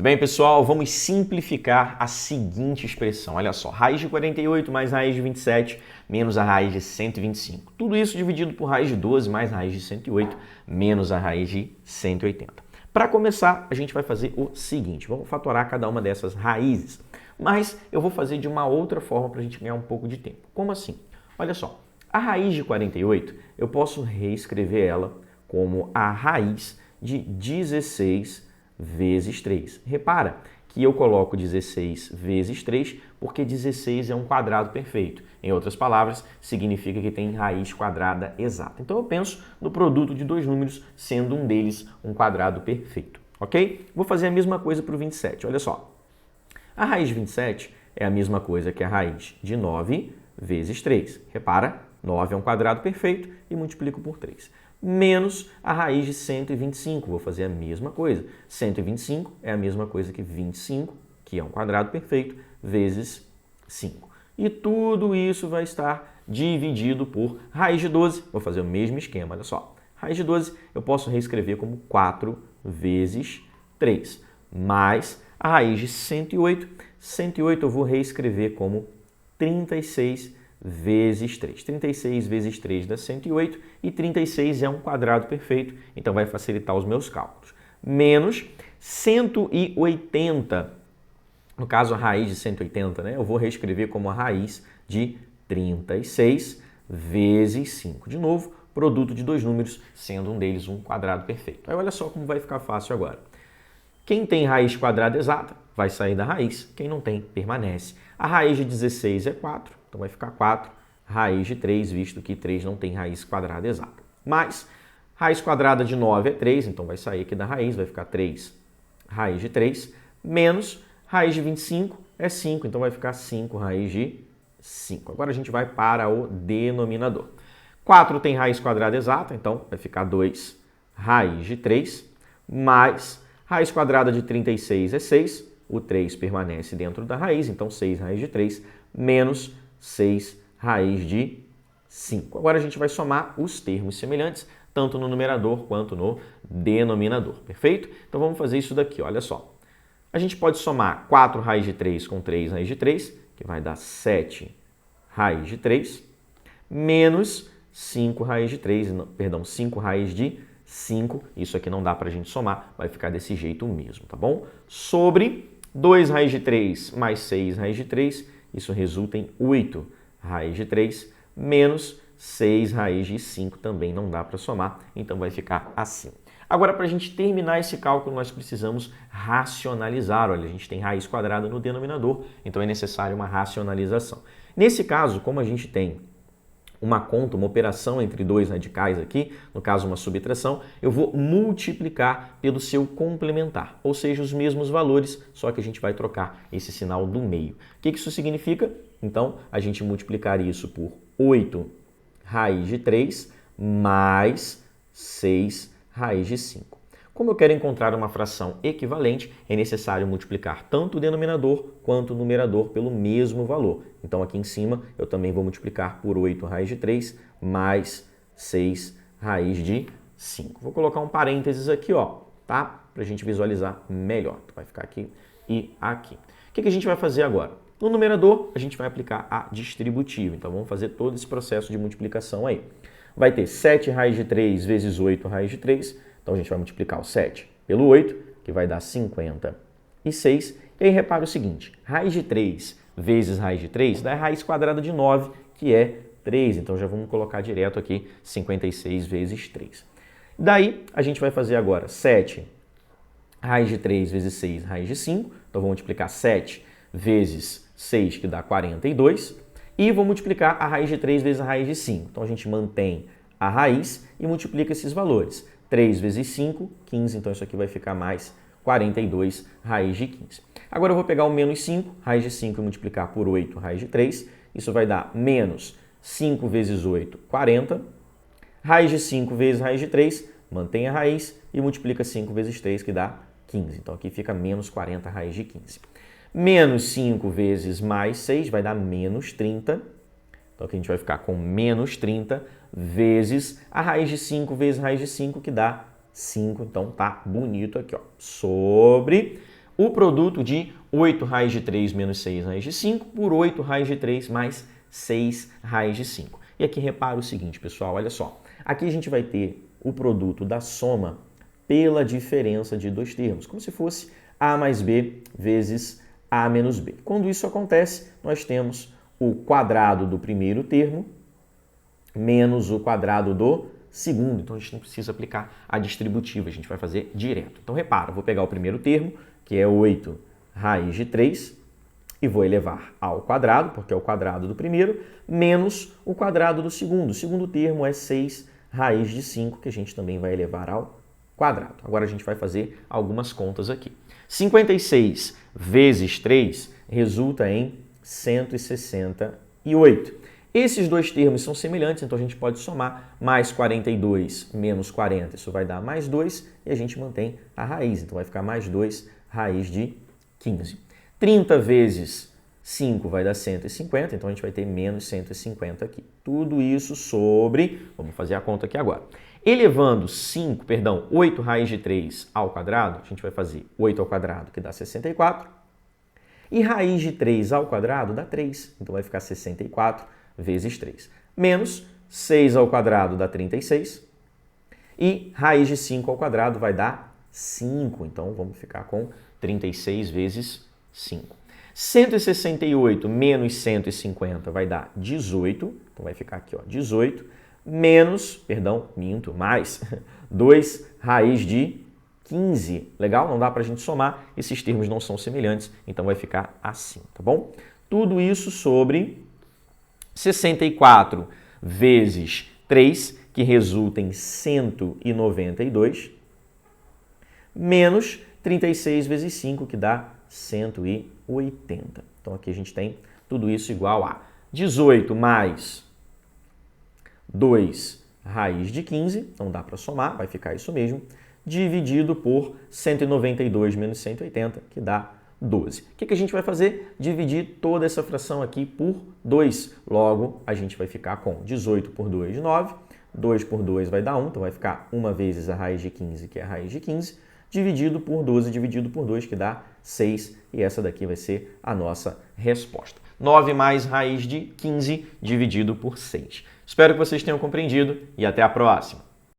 Muito bem, pessoal, vamos simplificar a seguinte expressão. Olha só, raiz de 48 mais raiz de 27 menos a raiz de 125. Tudo isso dividido por raiz de 12 mais raiz de 108 menos a raiz de 180. Para começar, a gente vai fazer o seguinte, vamos fatorar cada uma dessas raízes. Mas eu vou fazer de uma outra forma para a gente ganhar um pouco de tempo. Como assim? Olha só, a raiz de 48, eu posso reescrever ela como a raiz de 16 vezes 3. Repara que eu coloco 16 vezes 3 porque 16 é um quadrado perfeito. Em outras palavras, significa que tem raiz quadrada exata. Então eu penso no produto de dois números sendo um deles um quadrado perfeito, ok? Vou fazer a mesma coisa para o 27, olha só. A raiz de 27 é a mesma coisa que a raiz de 9 vezes 3. Repara, 9 é um quadrado perfeito e multiplico por 3. Menos a raiz de 125, vou fazer a mesma coisa. 125 é a mesma coisa que 25, que é um quadrado perfeito, vezes 5. E tudo isso vai estar dividido por raiz de 12. Vou fazer o mesmo esquema, olha só. Raiz de 12 eu posso reescrever como 4 vezes 3, mais a raiz de 108. 108 eu vou reescrever como 36 vezes 3. 36 vezes 3 dá 108 e 36 é um quadrado perfeito, então vai facilitar os meus cálculos. Menos 180, no caso a raiz de 180, né? Eu vou reescrever como a raiz de 36 vezes 5. De novo, produto de dois números, sendo um deles um quadrado perfeito. Aí olha só como vai ficar fácil agora. Quem tem raiz quadrada exata vai sair da raiz, quem não tem, permanece. A raiz de 16 é 4, então vai ficar 4 raiz de 3, visto que 3 não tem raiz quadrada exata. Mas raiz quadrada de 9 é 3, então vai sair aqui da raiz, vai ficar 3 raiz de 3, menos raiz de 25 é 5, então vai ficar 5 raiz de 5. Agora a gente vai para o denominador. 4 tem raiz quadrada exata, então vai ficar 2 raiz de 3, mais raiz quadrada de 36 é 6, o 3 permanece dentro da raiz, então 6 raiz de 3, menos 6 raiz de 5. Agora a gente vai somar os termos semelhantes, tanto no numerador quanto no denominador, perfeito? Então vamos fazer isso daqui, olha só. A gente pode somar 4 raiz de 3 com 3 raiz de 3, que vai dar 7 raiz de 3, menos 5 raiz de 3, perdão, 5 raiz de 5, isso aqui não dá para a gente somar, vai ficar desse jeito mesmo, tá bom? Sobre 2 raiz de 3 mais 6 raiz de 3, isso resulta em 8 raiz de 3, menos 6 raiz de 5, também não dá para somar, então vai ficar assim. Agora, para a gente terminar esse cálculo, nós precisamos racionalizar. Olha, a gente tem raiz quadrada no denominador, então é necessário uma racionalização. Nesse caso, como a gente tem uma conta, uma operação entre dois radicais aqui, no caso uma subtração, eu vou multiplicar pelo seu complementar, ou seja, os mesmos valores, só que a gente vai trocar esse sinal do meio. O que isso significa? Então, a gente multiplicar isso por 8 raiz de 3 mais 6 raiz de 5. Como eu quero encontrar uma fração equivalente, é necessário multiplicar tanto o denominador quanto o numerador pelo mesmo valor. Então, aqui em cima, eu também vou multiplicar por 8 raiz de 3 mais 6 raiz de 5. Vou colocar um parênteses aqui, ó, tá? Para a gente visualizar melhor. Vai ficar aqui e aqui. O que a gente vai fazer agora? No numerador, a gente vai aplicar a distributiva. Então, vamos fazer todo esse processo de multiplicação aí. Vai ter 7 raiz de 3 vezes 8 raiz de 3. Então, a gente vai multiplicar o 7 pelo 8, que vai dar 56. E aí, repara o seguinte, raiz de 3 vezes raiz de 3 dá a raiz quadrada de 9, que é 3. Então, já vamos colocar direto aqui 56 vezes 3. Daí, a gente vai fazer agora 7 raiz de 3 vezes 6 raiz de 5. Então, vou multiplicar 7 vezes 6, que dá 42. E vou multiplicar a raiz de 3 vezes a raiz de 5. Então, a gente mantém a raiz e multiplica esses valores. 3 vezes 5, 15, então isso aqui vai ficar mais 42 raiz de 15. Agora eu vou pegar o menos 5, raiz de 5 e multiplicar por 8 raiz de 3. Isso vai dar menos 5 vezes 8, 40. Raiz de 5 vezes raiz de 3, mantém a raiz e multiplica 5 vezes 3, que dá 15. Então aqui fica menos 40 raiz de 15. Menos 5 vezes mais 6 vai dar menos 30. Então aqui a gente vai ficar com menos 30 vezes a raiz de 5 vezes raiz de 5, que dá 5. Então tá bonito aqui, ó. Sobre o produto de 8 raiz de 3 menos 6 raiz de 5 por 8 raiz de 3 mais 6 raiz de 5. E aqui repara o seguinte, pessoal, olha só. Aqui a gente vai ter o produto da soma pela diferença de dois termos, como se fosse A mais B vezes A menos B. Quando isso acontece, nós temos o quadrado do primeiro termo menos o quadrado do segundo. Então, a gente não precisa aplicar a distributiva, a gente vai fazer direto. Então, repara, vou pegar o primeiro termo, que é 8 raiz de 3, e vou elevar ao quadrado, porque é o quadrado do primeiro, menos o quadrado do segundo. O segundo termo é 6 raiz de 5, que a gente também vai elevar ao quadrado. Agora, a gente vai fazer algumas contas aqui. 56 vezes 3 resulta em 168. Esses dois termos são semelhantes, então a gente pode somar mais 42 menos 40, isso vai dar mais 2 e a gente mantém a raiz, então vai ficar mais 2 raiz de 15. 30 vezes 5 vai dar 150, então a gente vai ter menos 150 aqui. Tudo isso sobre, vamos fazer a conta aqui agora, elevando 8 raiz de 3 ao quadrado, a gente vai fazer 8 ao quadrado, que dá 64, e raiz de 3 ao quadrado dá 3, então vai ficar 64 vezes 3, menos 6 ao quadrado dá 36, e raiz de 5 ao quadrado vai dar 5, então vamos ficar com 36 vezes 5. 168 menos 150 vai dar 18, então vai ficar aqui, ó, 18, menos, mais 2 raiz de 15. Legal? Não dá para a gente somar, esses termos não são semelhantes, então vai ficar assim, tá bom? Tudo isso sobre 64 vezes 3, que resulta em 192, menos 36 vezes 5, que dá 180. Então, aqui a gente tem tudo isso igual a 18 mais 2 raiz de 15, não dá para somar, vai ficar isso mesmo, dividido por 192 menos 180, que dá 12. O que a gente vai fazer? Dividir toda essa fração aqui por 2. Logo, a gente vai ficar com 18 por 2, 9. 2 por 2 vai dar 1, então vai ficar 1 vezes a raiz de 15, que é a raiz de 15, dividido por 12, dividido por 2, que dá 6. E essa daqui vai ser a nossa resposta. 9 mais raiz de 15 dividido por 6. Espero que vocês tenham compreendido e até a próxima.